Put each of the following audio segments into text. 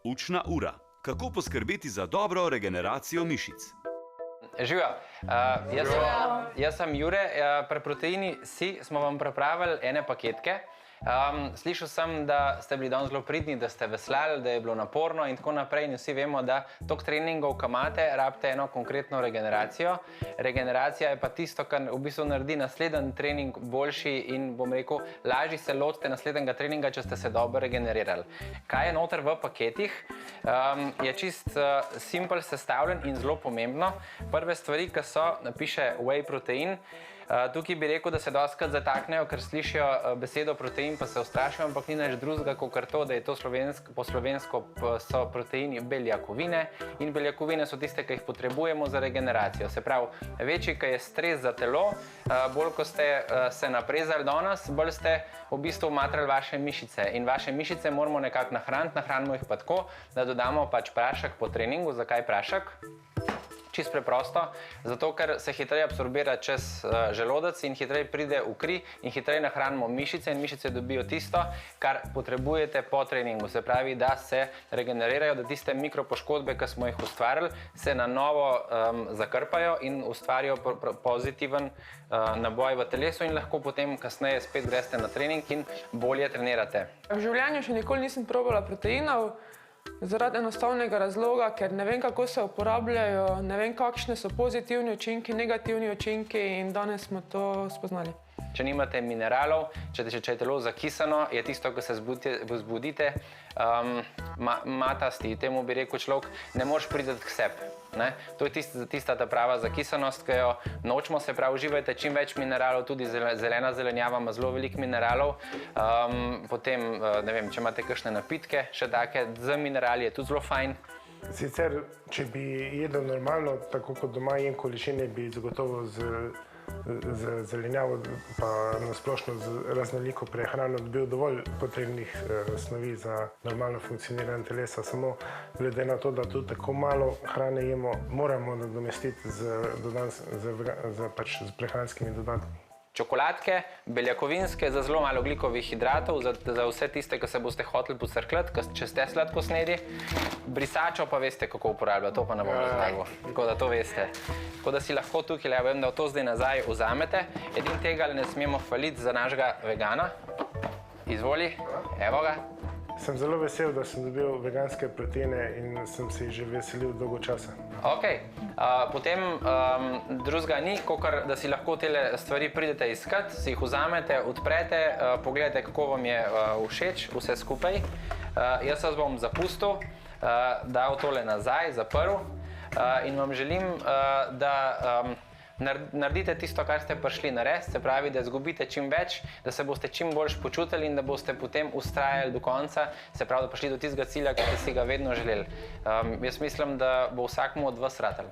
Učna ura. Kako poskrbeti za dobro regeneracijo mišic? Živijo. Jaz sem Jure. Pri Proteini Si smo vam pripravili ene paketke. Slišal sem, da ste bili danes zelo pridni, da ste veslali, da je bilo naporno in tako naprej. In vsi vemo, da toliko treningov, ki imate, rabite eno konkretno regeneracijo. Regeneracija je pa tisto, kar v bistvu naredi naslednji trening boljši in, bom rekel, lažje se lotite naslednjega treninga, če ste se dobro regenerirali. Kaj je noter v paketih? Je čist simpel sestavljen in zelo pomembno. Prve stvari, ki so, napiše whey protein. Tukaj bi rekel, da se dostikrat zataknejo, ker slišijo besedo protein, pa se ustrašijo, ampak ni nič drugega kot to, da je to po slovensko so proteini beljakovine in beljakovine so tiste, ki jih potrebujemo za regeneracijo. Se pravi, večji, ki je stres za telo, bolj, ko ste se naprezali danes, bolj ste v bistvu umatrali vaše mišice in vaše mišice moramo nekako nahraniti, nahranimo jih pa tako, da dodamo pač prašek po treningu. Zakaj prašek? Čisto preprosto, zato ker se hitreje absorbira čez želodec in hitreje pride v kri in hitreje nahranimo mišice in mišice dobijo tisto, kar potrebujete po treningu. Se pravi, da se regenerirajo, da tiste mikropoškodbe, ki smo jih ustvarili, se na novo zakrpajo in ustvarijo pozitiven naboj v telesu in lahko potem kasneje spet greste na trening in bolje trenirate. V življenju še nikoli nisem probala proteinov. Zaradi enostavnega razloga, ker ne vem, kako se uporabljajo, ne vem, kakšne so pozitivni učinki, negativni učinki in danes smo to spoznali. Če nimate mineralov, če je telo zakisano, je tisto, ko se vzbudite, matasti, temu bi rekel človek, ne moreš priti k sebi. To je tista ta prava zakisanost, ki jo nočemo, se pravi, uživajte čim več mineralov, tudi zelena zelenjava ima zelo veliko mineralov. Potem, ne vem, če imate kakšne napitke, še take, z minerali je tudi zelo fajn. Sicer, če bi jedel normalno, tako kot doma jem količine, bi zagotovo z zelenjavo pa nasplošno z raznoliko prehrano dobil dovolj potrebnih snovi za normalno funkcioniranje telesa. Samo glede na to, da tudi tako malo hrane jemo, moramo nadomestiti z prehranskimi dodatki. Čokoladke, beljakovinske, za zelo malo ogljikovih hidratov, za vse tiste, ki se boste hoteli pocrklati, če ste sladkosnedi. Brisačo pa veste, kako uporabljati, to pa ne bom razlagal, tako da to veste. Tako da si lahko tukaj, ja vem, da to zdaj nazaj vzamete. Edin tega ne smemo hvaliti za našega vegana. Izvoli, evo ga. Sem zelo vesel, da sem dobil veganske proteine in sem se jih že veselil dolgo časa. Ok, potem drugega ni, kakor da si lahko tele stvari pridete iskat, si jih vzamete, odprete, pogledajte, kako vam je všeč vse skupaj. Jaz vas bom zapustil, dal tole nazaj, zaprl in vam želim, da naredite tisto, kar ste prišli narediti, se pravi, da izgubite čim več, da se boste čim bolj počutili in da boste potem vztrajali do konca, se pravi, da prišli do tistega cilja, ki ste si ga vedno želeli. Jaz mislim, da bo vsakmu od vas ratal.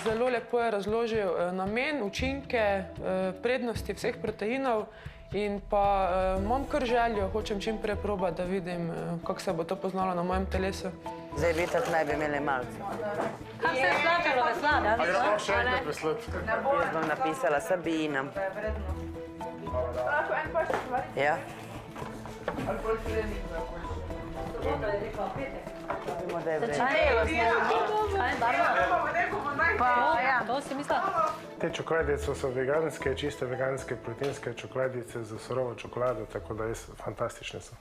Zelo lepo je razložil namen, učinke, prednosti vseh proteinov in pa imam kar željo, hočem čim prej probati, da vidim, kako se bo to poznalo na mojem telesu. Zdaj letak naj bi imeli malce. Kako se je splačalo veslati? A gremo še enkrat veslati? Jaz bom napisala Sabina. Ja. To si mislila? Te čokoladice so veganske, čiste veganske proteinske čokoladice z surovo čokolado, tako da res fantastične so.